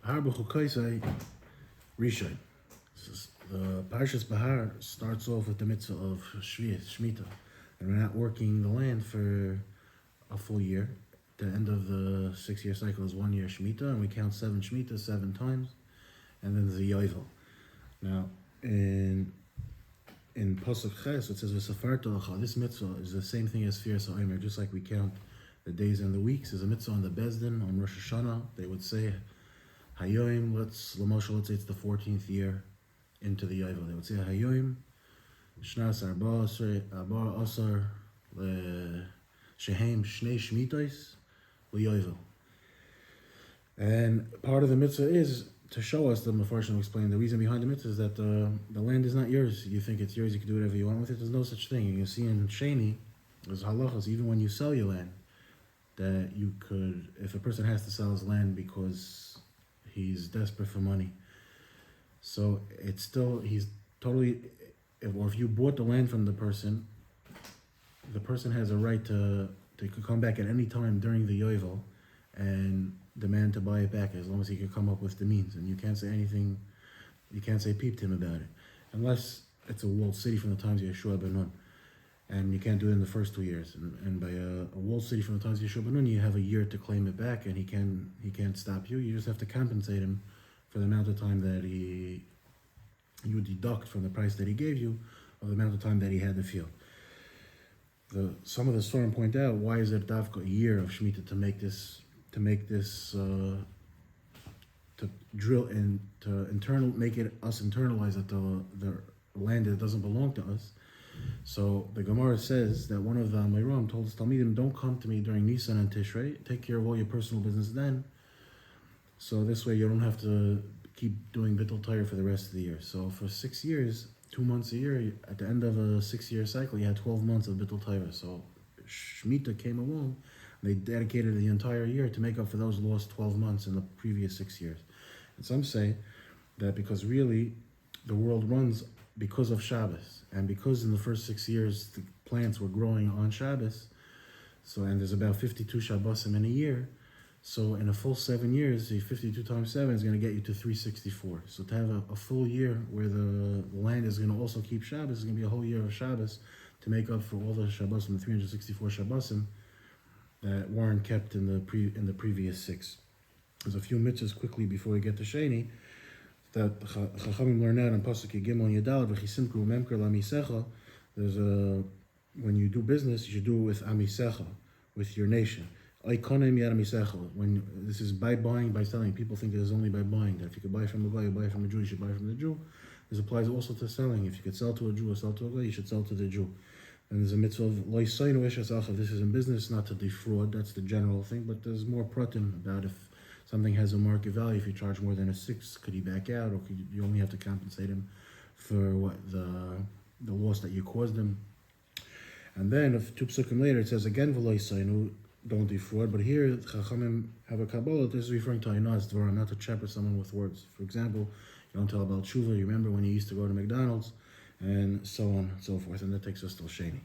Behar-Bechukotai, Rishon. The Parshas Behar starts off with the mitzvah of Shemitah, and we're not working the land for a full year. The end of the 6-year cycle is 1 year Shemitah, and we count 7 Shemitah 7 times, and then there's a Yovel. Now, in Pasuk Ches, it says V'safarta. This mitzvah is the same thing as Firas HaOmer, just like we count the days and the weeks. There's a mitzvah on the Bezdin on Rosh Hashanah. They would say Hayoim. Let's say it's the 14th year into the Yovel. They would say Hayoim Shnas Arba Asar Shehem Shnei Shmitais LeYovel. And part of the mitzvah is to show us, the Mefarshim will explain, the reason behind the mitzvah is that the land is not yours. You think it's yours, you can do whatever you want with it. There's no such thing. You can see in Sheni, there's halachas, even when you sell your land, that you could, if a person has to sell his land because he's desperate for money, so it's still, he's totally, or if you bought the land from the person has a right to come back at any time during the Yovel and demand to buy it back, as long as he can come up with the means. And you can't say anything, you can't say peep to him about it, unless it's a walled city from the times of Yeshua ben Nun. And you can't do it in the first 2 years. And by a walled city from the times of Yeshua ben Nun, you have a year to claim it back, and he can't stop you. You just have to compensate him for the amount of time that you deduct from the price that he gave you, of the amount of time that he had the field. Some of the Sorim point out, why is it dafka a year of Shemitah to make this to drill and to make it us internalize that the land that doesn't belong to us. So the Gemara says that one of the Amayram told his Talmidim, don't come to me during Nisan and Tishrei, take care of all your personal business then, so this way you don't have to keep doing bittul Torah for the rest of the year. So for 6 years, 2 months a year, at the end of a 6-year cycle, you had 12 months of bittul Torah. So Shemitah came along, they dedicated the entire year to make up for those lost 12 months in the previous 6 years. And some say that because really the world runs because of Shabbos, and because in the first 6 years the plants were growing on Shabbos, and there's about 52 Shabbosim in a year, so in a full 7 years, the 52 times 7 is going to get you to 364. So to have a full year where the land is going to also keep Shabbos, is going to be a whole year of Shabbos to make up for all the Shabbosim, the 364 Shabbosim that weren't kept in the previous 6. There's a few mitzvahs quickly before we get to Sheni that Chachamim learn out in Pasuk Gimel and Yadal v'chisimku memker lamisecha. There's when you do business, you should do it with amisecha, with your nation. Ikonim yad amisecha. When this is by buying, by selling, people think it is only by buying. That if you could buy from a guy, you buy from a Jew, you should buy from the Jew. This applies also to selling. If you could sell to a Jew or sell to a guy, you should sell to the Jew. And there's a mitzvah of lo yisaynu esh asachav. This is in business, not to defraud. That's the general thing. But there's more pratim about if something has a market value. If you charge more than a 6, could he back out, or could you only have to compensate him for what the loss that you caused him? And then, if 2 psukim later, it says again v'lo yisaynu, don't defraud. But here, Chachamim have a kabbalah. This is referring to Ainas Dvarim, not to shepherd someone with words. For example, you don't tell about tshuva. You remember when you used to go to McDonald's, and so on and so forth. And that takes us till Sheni.